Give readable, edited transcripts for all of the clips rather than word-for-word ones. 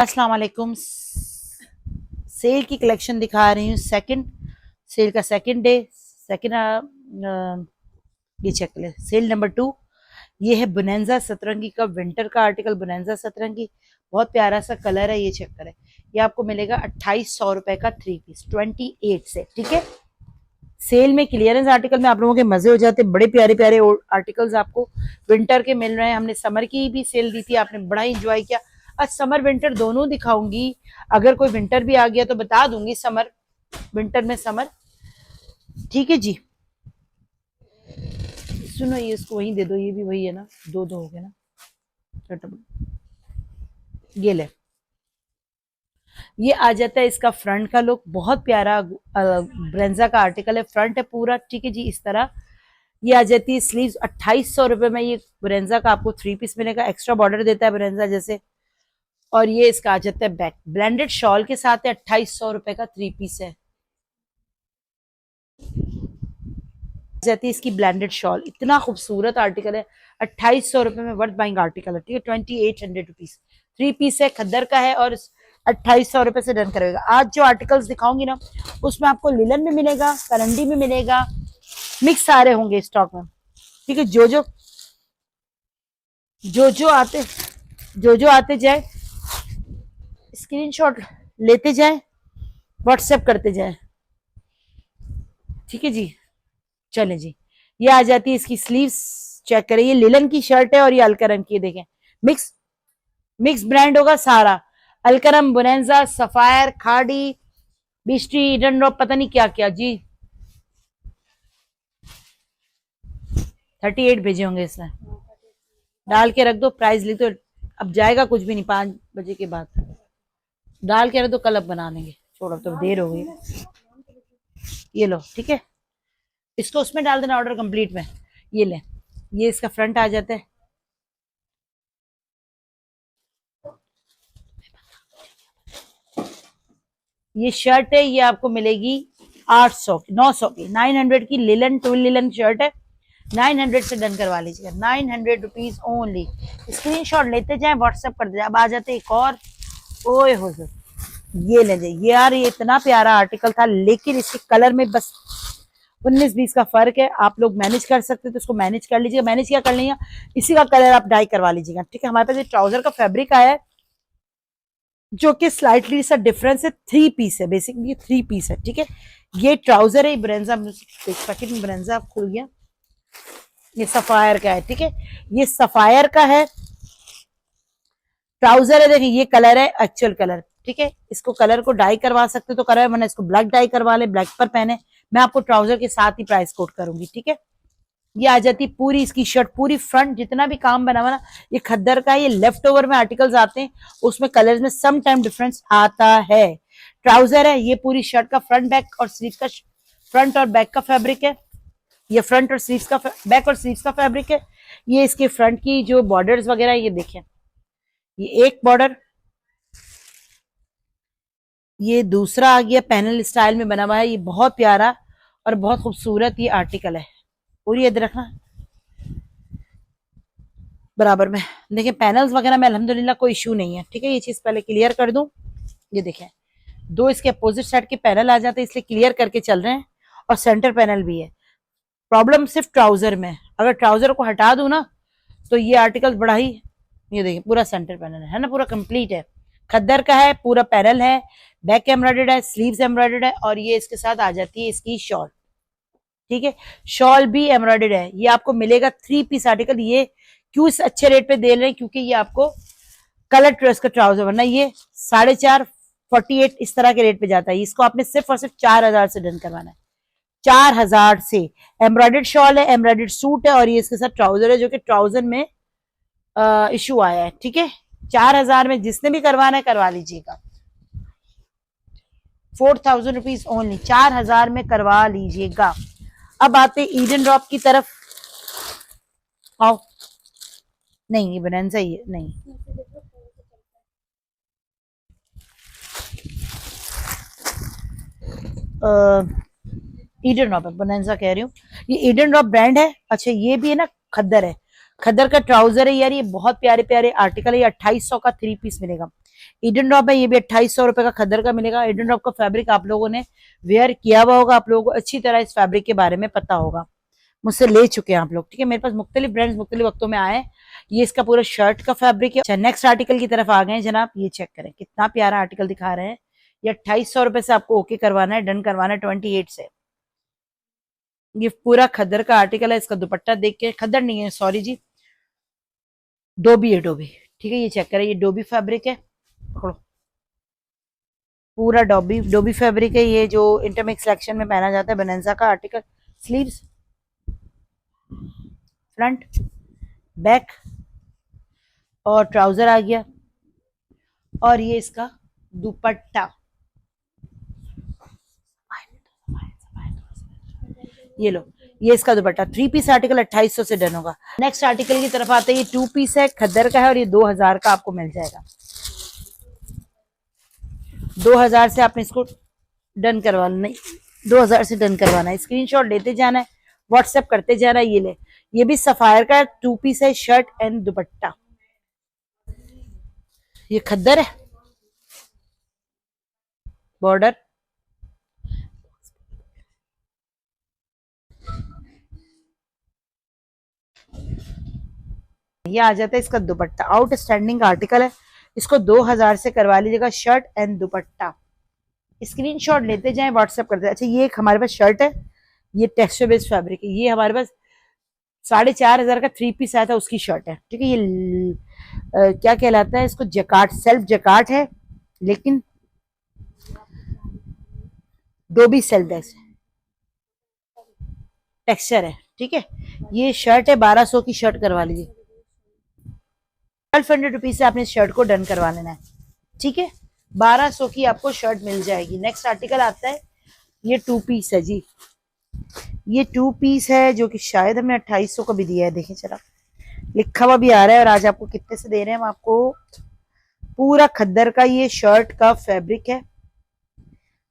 अस्सलाम वालेकुम। सेल की कलेक्शन दिखा रही हूँ। सेल का सेकंड डे। सेकंड ये चेक ले, सेल नंबर 2। ये है बुनेंजा सतरंगी का विंटर का आर्टिकल। बुनेंजा सतरंगी बहुत प्यारा सा कलर है, ये चेक करें। ये आपको मिलेगा 2800 रुपए का 3 पीस 28 से, ठीक है। सेल में क्लियरेंस आर्टिकल में आप लोगों के मजे हो जाते, बड़े प्यारे प्यारे आर्टिकल्स आपको विंटर के मिल रहे हैं। हमने समर की भी सेल दी थी, आपने बड़ा इंजॉय किया। आज समर विंटर दोनों दिखाऊंगी। अगर कोई विंटर भी आ गया तो बता दूंगी, समर विंटर में समर, ठीक है जी। सुनो, ये इसको वहीं दे दो, ये भी वही है ना, दो दो हो गए ना। ये ले, ये आ जाता है इसका फ्रंट का लुक, बहुत प्यारा ब्रेंजा का आर्टिकल है। फ्रंट है पूरा, ठीक है जी, इस तरह। ये आ जाती है स्लीव्स 2800 रुपए में। ये ब्रेंजा का आपको 3 पीस मिलेगा, एक्स्ट्रा बॉर्डर देता है ब्रेंजा जैसे। और ये इसका आ जाता है बैक, ब्लेंडेड शॉल के साथ है। 2800 रुपए का 3 पीस है। जाती है इसकी ब्लेंडेड शॉल, इतना खूबसूरत आर्टिकल है। 2800 रुपए में वर्थ बाइंग आर्टिकल है, ठीक है। 2800 रुपीज 3 पीस है, खद्दर का है और 2800 रुपए से डन करेगा। आज जो आर्टिकल्स दिखाऊंगी ना, उसमें आपको लिलन में मिलेगा, करंडी में मिलेगा, मिक्स सारे होंगे स्टॉक में, ठीक है। जो जो आते जाए, स्क्रीनशॉट लेते जाए, व्हाट्सएप करते जाए, ठीक है जी। चले जी, ये आ जाती है इसकी स्लीव्स, चेक करें। ये लिलन की शर्ट है और ये अलकरम की, देखें। मिक्स मिक्स ब्रांड होगा सारा। अलकरम, बुनेंजा, सफायर, खाड़ी, बिस्ट्री, ईडन ड्रॉप, पता नहीं क्या क्या जी। 38 भेजे होंगे इसने, डाल के रख दो, प्राइस लिख दो। अब जाएगा कुछ भी नहीं, 5 बजे के बाद डाल के रख दो, कल अब बना लेंगे। छोड़ो, तो देर हो गई। ये लो, ठीक है, इसको उसमें डाल देना ऑर्डर कंप्लीट में। ये ले, ये इसका फ्रंट आ जाता है। ये शर्ट है, ये आपको मिलेगी 800 की, 900 की, 900 की। लिलन, ट्विल लिलन शर्ट है। 900 से डन करवा लीजिएगा, 900 रुपीज ओनली। स्क्रीनशॉट लेते जाए, व्हाट्सएप कर दे। अब आ जाते एक और, ओए हो, ये ले जाइए। यार ये इतना प्यारा आर्टिकल था, लेकिन इसके कलर में बस 19-20 का फर्क है। आप लोग मैनेज कर सकते हैं तो उसको मैनेज कर लीजिएगा। मैनेज क्या कर लिया, इसी का कलर आप डाई करवा लीजिएगा, ठीक है। हमारे पास ये ट्राउजर का फैब्रिक आया है, जो कि स्लाइटली सा डिफरेंस है। 3 पीस है, बेसिकली 3 पीस है, ठीक है। ये ट्राउजर है, ब्रेंजा पैकेट में ब्रेंजा खुल गया। ये सफायर का है, ठीक है, ये सफायर का है। ट्राउजर है, देखिए ये कलर है, एक्चुअल कलर, ठीक है। इसको कलर को डाई करवा सकते तो कलर, मैंने इसको ब्लैक डाई करवा ले, ब्लैक पर पहने। मैं आपको ट्राउजर के साथ ही प्राइस कोट करूंगी, ठीक है। ये आ जाती पूरी इसकी शर्ट, पूरी फ्रंट जितना भी काम बना हुआ ना, ये खद्दर का। ये लेफ्ट ओवर में आर्टिकल्स आते हैं, उसमें कलर्स में सम टाइम डिफरेंस आता है। ट्राउजर है, ये पूरी शर्ट का फ्रंट बैक और स्लीव का, फ्रंट और बैक का फैब्रिक है। ये फ्रंट और स्लीव्स का, बैक और स्लीव्स का फैब्रिक है। ये इसके फ्रंट की जो बॉर्डर्स वगैरह, ये देखें, ये एक बॉर्डर, ये दूसरा आ गया, पैनल स्टाइल में बना हुआ है। ये बहुत प्यारा और बहुत खूबसूरत ये आर्टिकल है। पूरी इधर रखना बराबर में, देखिए पैनल्स वगैरह में अल्हम्दुलिल्लाह कोई इशू नहीं है, ठीक है। ये चीज पहले क्लियर कर दूं। ये देखें, दो इसके अपोजिट साइड के पैनल आ जाते हैं, इसलिए क्लियर करके चल रहे हैं। और सेंटर पैनल भी है। प्रॉब्लम सिर्फ ट्राउजर में, अगर ट्राउजर को हटा दूं ना, तो ये आर्टिकल बड़ा ही, ये देखिए पूरा सेंटर पैनल है ना, पूरा कंप्लीट है। खद्दर का है, पूरा पैनल है, बैक एम्ब्रॉयडर्ड है, स्लीव्स एम्ब्रॉयडर्ड है। और ये इसके साथ आ जाती है इसकी शॉल, ठीक है। शॉल भी एम्ब्रॉयडर्ड है। ये आपको मिलेगा 3 पीस आर्टिकल। ये क्यों इस अच्छे रेट पे दे रहे हैं, क्योंकि ये आपको कलर ड्रेस का ट्राउजर, वरना ये 4.5 48 इस तरह के रेट पे जाता है। इसको आपने सिर्फ और सिर्फ 4000 से डन करवाना है, 4000 से। एम्ब्रॉयडर्ड शॉल है, एम्ब्रॉयडर्ड सूट है, और ये इसके साथ ट्राउजर है, जो कि ट्राउजर में इशू आया है, ठीक है। 4000 में जिसने भी करवाना है करवा लीजिएगा। 4000 रुपीज ओनली, 4000 में करवा लीजिएगा। अब आते ईडन ड्रॉप की तरफ, आओ। नहीं, ये बनैंसा ही है, नहीं। ईडन ड्रॉप है, बनैंसा कह रही हूँ। ये ईडन ड्रॉप ब्रांड है। अच्छा, ये भी है ना, खद्दर है। खद्दर का ट्राउजर है यार, ये बहुत प्यारे प्यारे आर्टिकल है। ये 2800 का 3 पीस मिलेगा। ईडन ड्रॉप है, ये भी 2800 रुपए का खद्दर का मिलेगा। ईडन ड्रॉप का फैब्रिक आप लोगों ने वेयर किया हुआ होगा, आप लोगों को अच्छी तरह इस फैब्रिक के बारे में पता होगा, मुझसे ले चुके हैं आप लोग, ठीक है। मेरे पास मुख्तलिफ ब्रांड्स मुख्तलिफ वक्तों में आए। ये इसका पूरा शर्ट का फैब्रिक है। अच्छा, नेक्स्ट आर्टिकल की तरफ आ गए हैं जनाब। ये चेक करें कितना प्यारा आर्टिकल दिखा रहे हैं। ये 2800 रुपए से आपको ओके करवाना है, डन करवाना है 28 से। ये पूरा खद्दर का आर्टिकल है। इसका दुपट्टा देख के, खद्दर नहीं है सॉरी जी, डोबी है, डोबी, ठीक है। ये चेक करें, ये डोबी फैब्रिक है, पकड़ो, पूरा डोबी डोबी फैब्रिक है। ये जो इंटरमिक्स सेक्शन में पहना जाता है, बनैंजा का आर्टिकल। स्लीव्स, फ्रंट, बैक और ट्राउजर आ गया। और ये इसका दुपट्टा, ये लो, ये इसका दुपट्टा। 3 पीस आर्टिकल 2800 से डन होगा। नेक्स्ट आर्टिकल की तरफ आते हैं। ये 2 पीस है, खद्दर का है और ये 2000 का आपको मिल जाएगा। 2000 से आपने इसको डन करवाना, नहीं 2000 से डन करवाना है। स्क्रीनशॉट लेते जाना है, व्हाट्सएप करते जाना है। ये ले, ये भी सफायर का 2 पीस है, शर्ट एंड दुपट्टा। ये खद्दर है, बॉर्डर, ये आ जाता है इसका दुपट्टा। आउटस्टैंडिंग आर्टिकल है, इसको 2000 से करवा लीजिएगा, शर्ट एंड दुपट्टा। स्क्रीनशॉट लेते जाएं, व्हाट्सएप करते जाएं। अच्छा, ये एक हमारे पास शर्ट है, ये टेक्सचर बेस्ड फैब्रिक है। ये हमारे पास 4500 का 3 पीस आया था, उसकी शर्ट है, ठीक है। ये क्या कहलाता है इसको, जकार्ड, सेल्फ जकार्ड है, लेकिन डोबी सेल्फ टेक्सचर है, ठीक है। ये शर्ट है, 1200 की शर्ट करवा लीजिए। 1200 रुपीज से आपने इस शर्ट को डन करवा लेना है, ठीक है। 1200 की आपको शर्ट मिल जाएगी। नेक्स्ट आर्टिकल आता है, ये 2 पीस है जी। ये 2 पीस है जो कि शायद हमने 2800 का भी दिया है, देखें जरा, लिखा हुआ भी आ रहा है। और आज आपको कितने से दे रहे हैं हम आपको, पूरा खद्दर का ये शर्ट का फैब्रिक है।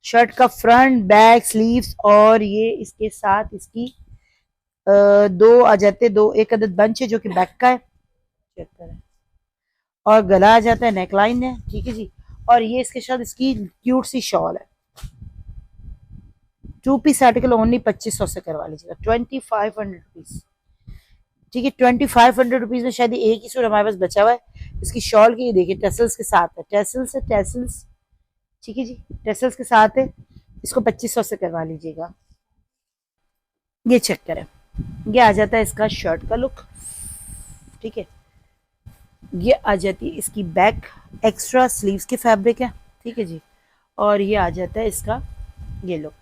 शर्ट का फ्रंट, बैक, स्लीव्स और ये इसके साथ इसकी दो आ जाते, दो एक अदद बंच है जो कि बैक का है, और गला आ जाता है, नेकलाइन है, ठीक है जी। और ये इसके साथ इसकी क्यूट सी शॉल है। 2 पीस आर्टिकल ओनली 2500 से करवा लीजिएगा, 2500 रुपीज, ठीक है। 2500 रुपीज में शायद एक ही सूट हमारे पास बचा हुआ है। इसकी शॉल की देखिए, टेसल्स के साथ है, टेसल्स है, टेसल्स, ठीक है जी, टेसल्स के साथ है। इसको 2500 से करवा लीजिएगा। ये चेक करें, ये आ जाता है इसका शर्ट का लुक, ठीक है। ये आ जाती है इसकी बैक, एक्स्ट्रा स्लीव्स की फैब्रिक है, ठीक है जी। और ये आ जाता है इसका ये लुक।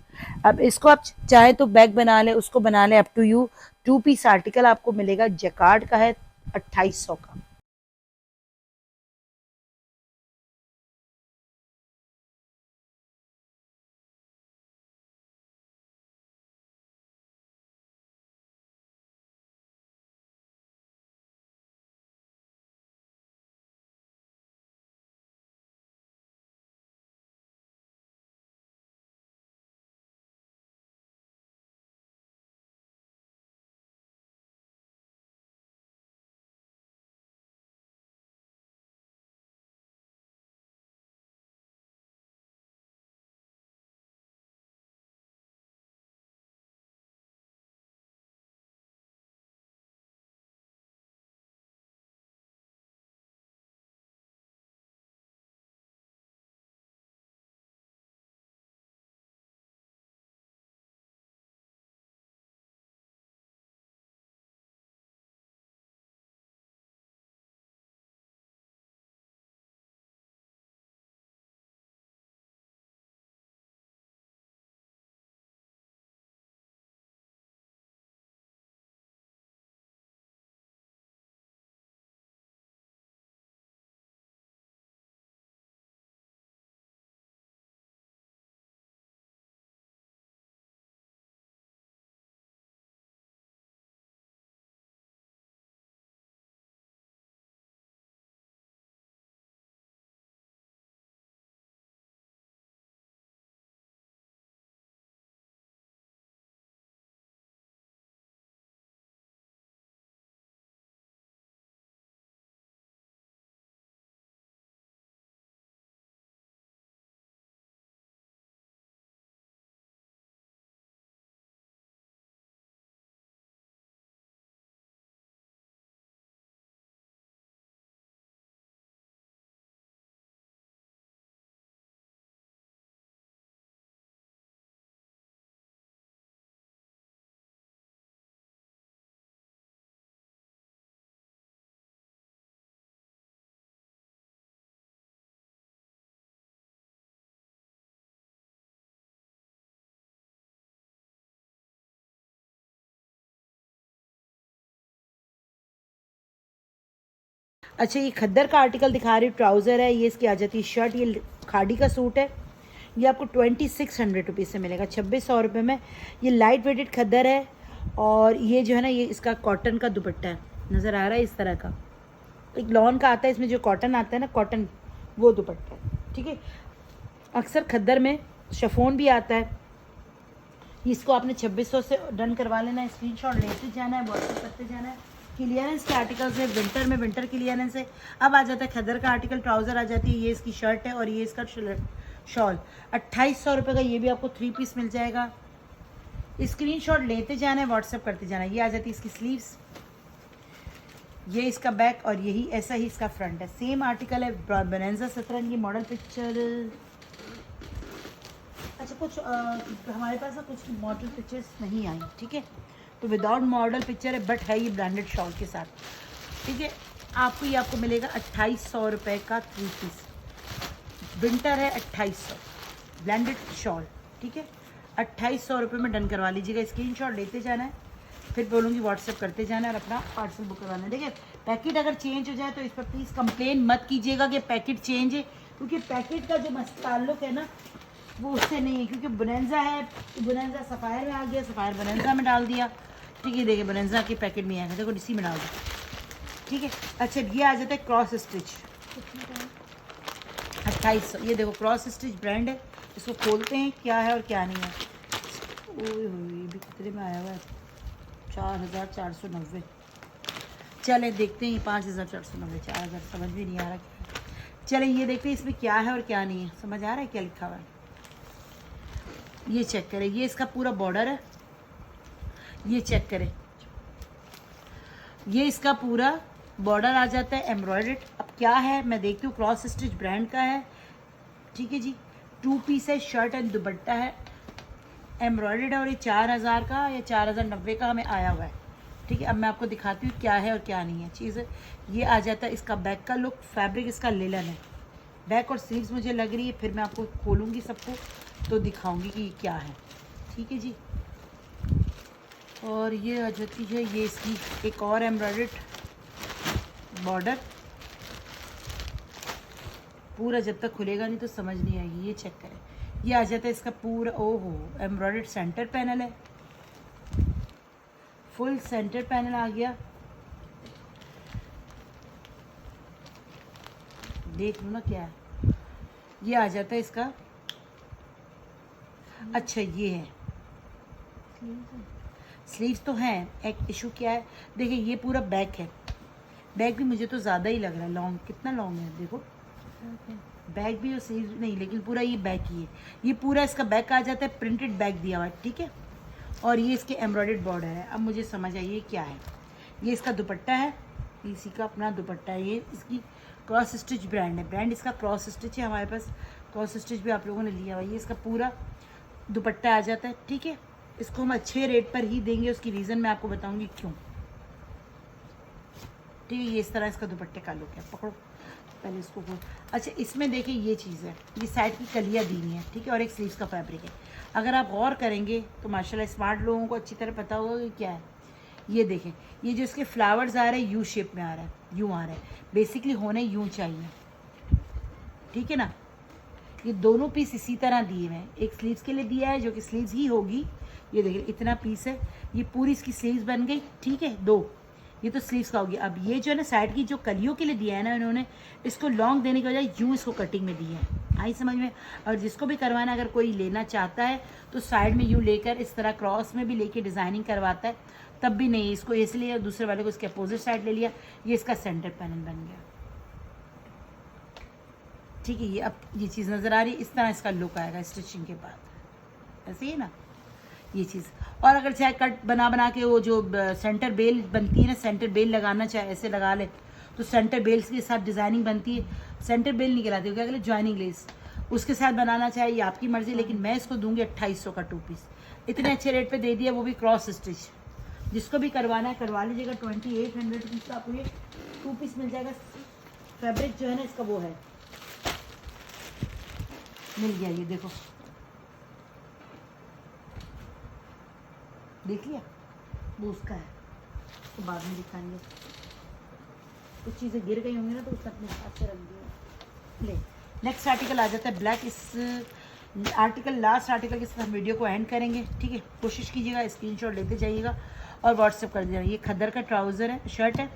अब इसको आप चाहे तो बैग बना ले, उसको बना ले, up to you. 2 piece article आपको मिलेगा, जकार्ड का है, 2800 का। अच्छा ये खद्दर का आर्टिकल दिखा रही हूँ, ट्राउज़र है, ये इसकी आ जाती है शर्ट, ये खाड़ी का सूट है, ये आपको 2600 रुपीज़ से मिलेगा, 2600 रुपये में। ये लाइट वेटेड खद्दर है और ये जो है ना ये इसका कॉटन का दुपट्टा है, नज़र आ रहा है इस तरह का, एक लॉन का आता है, इसमें जो कॉटन आता है ना कॉटन, वो दुपट्टा है, ठीक है। अक्सर खद्दर में शफोन भी आता है, इसको आपने 2600 से डन करवा लेना है, स्क्रीनशॉट लेते जाना है, व्हाट्सएप करते जाना है। क्लियरेंस के आर्टिकल्स है, विंटर क्लियरेंस है। अब आ जाता है खद्दर का आर्टिकल, ट्राउज़र आ जाती है, ये इसकी शर्ट है और ये इसका शॉल, 2800 रुपये का ये भी आपको 3 पीस मिल जाएगा। स्क्रीनशॉट लेते जाना है, व्हाट्सएप करते जाना है। ये आ जाती है इसकी स्लीव्स, ये इसका बैक और यही ऐसा ही इसका फ्रंट है, सेम आर्टिकल है, बोनेंजा सतरन। ये मॉडल पिक्चर, अच्छा कुछ हमारे पास ना कुछ मॉडल पिक्चर्स नहीं आई, ठीक है, तो विदाउट मॉडल पिक्चर है, बट है ये ब्रांडेड शॉल के साथ, ठीक है। आपको ये आपको मिलेगा 2800 रुपये का 3 पीस, विंटर है 2800, ब्रांडेड शॉल, ठीक है। 2800 रुपये में डन करवा लीजिएगा, स्क्रीनशॉट लेते जाना है, फिर बोलूँगी व्हाट्सएप करते जाना है और अपना पार्सल बुक करवाना है। देखिए पैकेट अगर चेंज हो जाए तो इस पर प्लीज़ कंप्लेन मत कीजिएगा कि पैकेट चेंज है, क्योंकि पैकेट का जो ताल्लुक है ना वो उससे नहीं है, क्योंकि बोनेंजा है, बोनेंजा सफ़ायर में आ गया, सफ़ायर बोनेंजा में डाल दिया, ठीक है। देखिए बोनेंजा के पैकेट में आएगा, देखो इसी में डाल दिया, ठीक है। अच्छा ये आ जाता है क्रॉस स्टिच, 2800, ये देखो क्रॉस स्टिच ब्रांड है, इसको खोलते हैं क्या है और क्या नहीं है। ओए ये भी कितने में आया हुआ है, 4490। चले देखते हैं 5490, 4000 समझ भी नहीं आ रहा क्या। चले ये देखते हैं इसमें क्या है और क्या नहीं है, समझ आ रहा है क्या लिखा हुआ है। ये चेक करें, ये इसका पूरा बॉर्डर है, ये चेक करें, ये इसका पूरा बॉर्डर आ जाता है एम्ब्रॉयडर्ड। अब क्या है मैं देखती हूँ, क्रॉस स्टिच ब्रांड का है, ठीक है जी, 2 पीस है, शर्ट एंड दुपट्टा है, एम्ब्रॉयडर्ड है और ये 4000 का या 4090 का हमें आया हुआ है, ठीक है। अब मैं आपको दिखाती हूँ क्या है और क्या नहीं है चीज़। ये आ जाता है इसका बैक का लुक, फैब्रिक इसका लेलन है, बैक और स्लीव्स मुझे लग रही है, फिर मैं आपको खोलूँगी सबको तो दिखाऊंगी कि ये क्या है, ठीक है जी। और ये आ जाती है ये इसकी एक और एम्ब्रॉयडर्ड बॉर्डर, पूरा जब तक खुलेगा नहीं तो समझ नहीं आएगी। ये चेक करें, ये आ जाता है इसका पूरा, ओहो एम्ब्रॉयडर्ड सेंटर पैनल है, फुल सेंटर पैनल आ गया, देख लो ना क्या है। ये आ जाता है इसका, अच्छा ये है स्लीव्स तो हैं, एक इशू क्या है, देखिए ये पूरा बैक है, बैक भी मुझे तो ज़्यादा ही लग रहा है लॉन्ग, कितना लॉन्ग है देखो, बैक भी और स्लीव नहीं, लेकिन पूरा ये बैक ही है, ये पूरा इसका बैक आ जाता है, प्रिंटेड बैक दिया हुआ है, ठीक है। और ये इसके एम्ब्रॉयडर्ड बॉर्डर है। अब मुझे समझ आइए क्या है, ये इसका दुपट्टा है, इसी का अपना दुपट्टा है, ये इसकी क्रॉस स्टिच ब्रांड है, ब्रांड इसका क्रॉस स्टिच है, हमारे पास क्रॉस स्टिच भी आप लोगों ने लिया हुआ है। ये इसका पूरा दुपट्टा आ जाता है, ठीक है। इसको हम अच्छे रेट पर ही देंगे, उसकी रीज़न मैं आपको बताऊंगी क्यों, ठीक है। ये इस तरह इसका दुपट्टे का लुक है, पकड़ो पहले इसको खोल। अच्छा इसमें देखिए ये चीज़ है, ये साइड की कलियाँ दी हुई हैं, ठीक है, और एक स्लीव्स का फैब्रिक है। अगर आप गौर करेंगे तो माशाल्लाह स्मार्ट लोगों को अच्छी तरह पता होगा कि क्या है। ये देखें, ये जो इसके फ्लावर्स आ रहे हैं यू शेप में आ रहा है, यूँ आ रहा है, बेसिकली होने यूँ चाहिए, ठीक है ना। ये दोनों पीस इसी तरह दिए हुए हैं, एक स्लीव्स के लिए दिया है जो कि स्लीव्स ही होगी, ये देखिए इतना पीस है, ये पूरी इसकी स्लीव्स बन गई, ठीक है, 2 ये तो स्लीव्स का हो गया। अब ये जो है ना साइड की जो कलियों के लिए दिया है ना इन्होंने, इसको लॉन्ग देने के बजाय यूँ इसको कटिंग में दिया है, आई समझ में। और जिसको भी करवाना, अगर कोई लेना चाहता है तो साइड में यूँ लेकर इस तरह क्रॉस में भी लेके डिज़ाइनिंग करवाता है, तब भी नहीं, इसको इसलिए दूसरे वाले को इसके अपोजिट साइड ले लिया, ये इसका सेंटर पैनल बन गया, ठीक है। ये अब ये चीज़ नज़र आ रही है, इस तरह इसका लुक आएगा स्टिचिंग के बाद, ऐसे ही ना ये चीज़। और अगर चाहे कट बना के वो जो सेंटर बेल बनती है ना, सेंटर बेल लगाना चाहे ऐसे लगा ले तो सेंटर बेल्स के साथ डिज़ाइनिंग बनती है, सेंटर बेल नहीं कहलाती, क्या कहते ज्वाइनिंग लेस, उसके साथ बनाना चाहे ये आपकी मर्ज़ी, लेकिन मैं इसको दूंगी 2800 का 2 पीस, इतने अच्छे रेट पे दे दिया, वो भी क्रॉस स्टिच। जिसको भी करवाना है करवा लीजिएगा, 2800 रुपीज़ का आपको ये 2 पीस मिल जाएगा। फैब्रिक जो है ना इसका वो है, मिल गया, ये देखो देख लिया, वो उसका है, तो बाद में दिखाएंगे। कुछ चीज़ें गिर गई होंगी ना तो उसने अपने हिसाब से रख दिया। ले नेक्स्ट आर्टिकल आ जाता है ब्लैक। इस आर्टिकल लास्ट आर्टिकल के साथ हम वीडियो को एंड करेंगे, ठीक है। कोशिश कीजिएगा स्क्रीनशॉट लेते जाइएगा और व्हाट्सएप कर दीजिएगा। ये खद्दर का ट्राउज़र है, शर्ट है,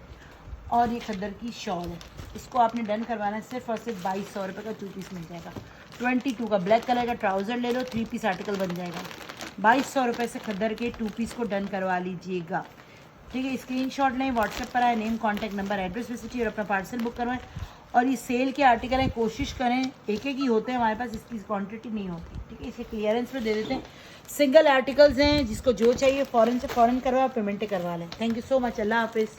और ये खद्दर की शॉल है। इसको आपने डन करवाना है सिर्फ और सिर्फ 2200 रुपये का 2 पीस मिल जाएगा। 22 का ब्लैक कलर का ट्राउज़र ले लो, 3 पीस आर्टिकल बन जाएगा। 2200 रुपये से खद्दर के 2 पीस को डन करवा लीजिएगा, ठीक है। स्क्रीनशॉट लें, व्हाट्सएप पर आए, name contact number address visit और अपना पार्सल बुक करवाएं। और ये सेल के आर्टिकल हैं, कोशिश करें एक एक ही होते हैं हमारे पास, इसकी क्वांटिटी नहीं होती, ठीक है। इसे क्लियरेंस पे दे देते हैं। सिंगल आर्टिकल्स हैं, जिसको जो चाहिए फ़ौरन से फ़ौरन करवा, पेमेंटें करवा लें। थैंक यू सो मच, अल्लाह हाफिज़।